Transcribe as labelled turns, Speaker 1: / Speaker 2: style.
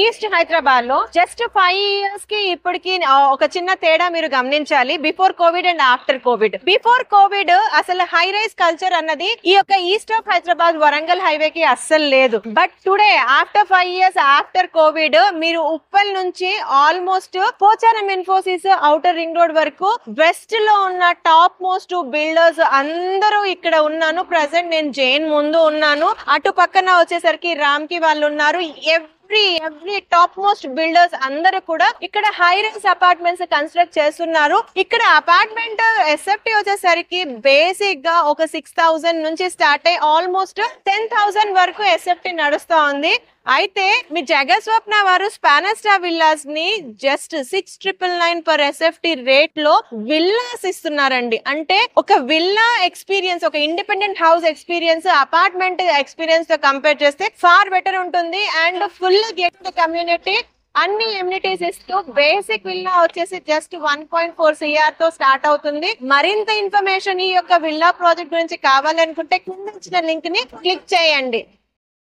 Speaker 1: East Hyderabad లో just 5 years కి ఇప్పటికి ఒక చిన్న తేడా మీరు గమనించాలి. Before Covid and after Covid. Before Covid అసలు హై రైజ్ కల్చర్ అన్నది ఈ యొక్క east of Hyderabad Warangal highway కి అస్సలు లేదు. But today after 5 years after Covid మీరు ఉప్పల్ నుంచి almost Pocharam Infosys outer ring road వరకు వెస్ట్ లో ఉన్న టాప్ మోస్ట్ బిల్డర్స్ అందరూ ఇక్కడ ఉన్నాను. ప్రెసెంట్ నేను జైన్ ముందు ఉన్నాను. అటు పక్కన వచ్చేసరికి రామ్ కి వాళ్ళు ఉన్నారు. ఎవ్రీ టాప్ మోస్ట్ బిల్డర్స్ అందరూ కూడా ఇక్కడ హై రైజ్ అపార్ట్మెంట్స్ కన్స్ట్రక్ట్ చేస్తున్నారు. ఇక్కడ అపార్ట్మెంట్ ఎస్ఎఫ్టీ వచ్చేసరికి బేసిక్ గా ఒక 6,000 నుంచి స్టార్ట్ అయ్యి ఆల్మోస్ట్ 10,000 వరకు ఎస్ఎఫ్టీ నడుస్తా ఉంది. అయితే మీ జగస్వప్న వారు స్పానస్టా విల్లాస్ ని జస్ట్ 6,999 పర్ ఎస్ఎఫ్టీ రేట్ లో విల్లాస్ ఇస్తున్నారండి. అంటే ఒక విల్లా ఎక్స్పీరియన్స్, ఒక independent house experience apartment experience తో కంపేర్ చేస్తే ఫార్ బెటర్ ఉంటుంది. అండ్ ఫుల్ గేటెడ్ కమ్యూనిటీ, అన్ని ఎమ్యూనిటీస్ ఇస్తూ బేసిక్ విల్లా వచ్చేసి జస్ట్ 1.4 CR తో స్టార్ట్ అవుతుంది. మరింత ఇన్ఫర్మేషన్ ఈ యొక్క విల్లా ప్రాజెక్ట్ గురించి కావాలనుకుంటే కింద ఇచ్చిన లింక్ ని క్లిక్ చేయండి.